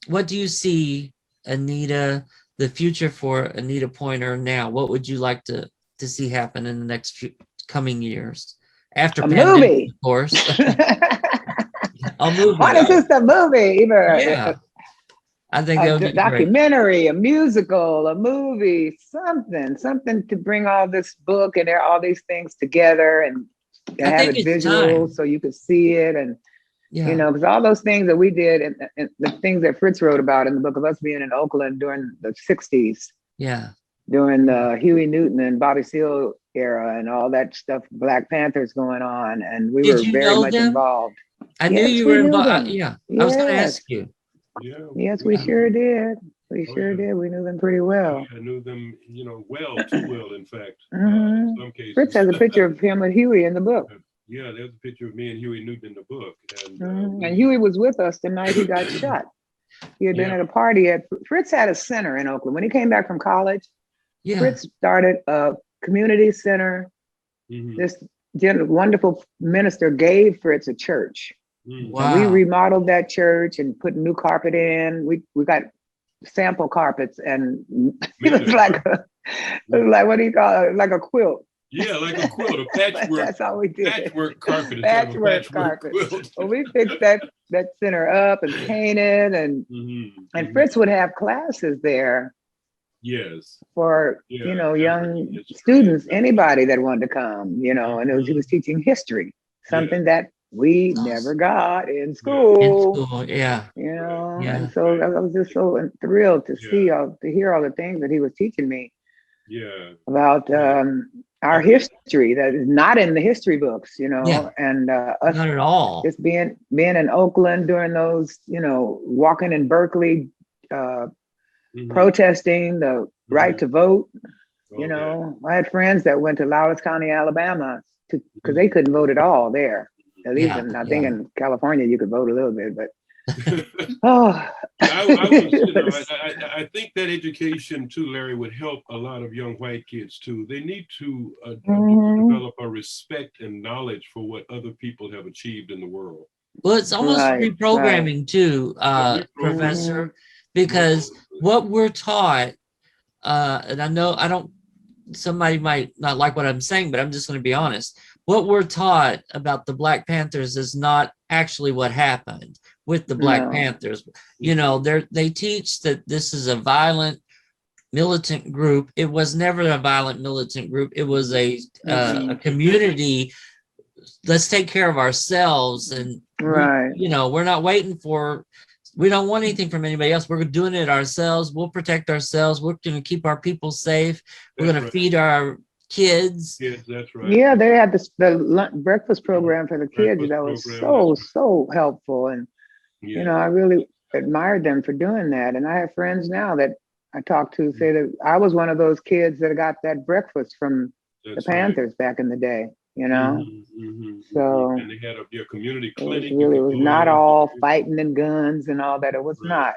what do you see, Anita, the future for Anita Pointer now? What would you like to see happen in the next few coming years? After A pandemic, movie. of course. A movie. What is this? A movie? Yeah. I think that would be great. Documentary, a musical, a movie, something to bring all this book and all these things together and have it visual so you could see it. And, you know, because all those things that we did and the things that Fritz wrote about in the book of us being in Oakland during the 60s. Yeah. During the Huey Newton and Bobby Seale era and all that stuff, Black Panthers going on. And we were very much involved. I knew you were involved. Yeah. I was going to ask you. Yeah. Yes, we sure did. We sure did. We knew them pretty well. I knew them, you know, too well, in fact. In some cases. Fritz has a picture of him with Huey in the book. Yeah, there's a picture of me and Huey Newton in the book. And Huey was with us the night he got shot. He had been at a party Fritz had a center in Oakland. When he came back from college, Fritz started a community center. This wonderful minister gave Fritz a church. Wow. We remodeled that church and put new carpet in. We got sample carpets, and it was like what do you call it? Like a quilt. Yeah, like a quilt, a patchwork. That's all we did. Patchwork carpet. Patchwork carpet. Well, we fixed that center up and painted, and Fritz would have classes there. Yes. For you know, young students, anybody that wanted to come, you know, and he was teaching history, something that we never got in school. You know, and so I was just so thrilled to hear all the things that he was teaching me. About our history that is not in the history books, you know, and us not at all. Just being in Oakland during those, you know, walking in Berkeley, protesting the right to vote. You know, I had friends that went to Loudoun County, Alabama, because they couldn't vote at all there. At least I think in California you could vote a little bit, but I think that education too, Larry, would help a lot of young white kids too. They need to develop a respect and knowledge for what other people have achieved in the world. Well, it's almost reprogramming too, Professor, because what we're taught, and I know somebody might not like what I'm saying, but I'm just going to be honest. What we're taught about the Black Panthers is not actually what happened with the Black Panthers. You know, they teach that this is a violent militant group. It was never a violent militant group. It was a community. Let's take care of ourselves. And, you know, we're not waiting we don't want anything from anybody else. We're doing it ourselves. We'll protect ourselves. We're going to keep our people safe. We're going to feed our kids. Yes, that's right. Yeah, they had the breakfast program for the kids that was so helpful, and you know, I really admired them for doing that. And I have friends now that I talk to say that I was one of those kids that got that breakfast from the Panthers back in the day. You know, so and they had a community clinic. It was not all fighting and guns and all that. It was not.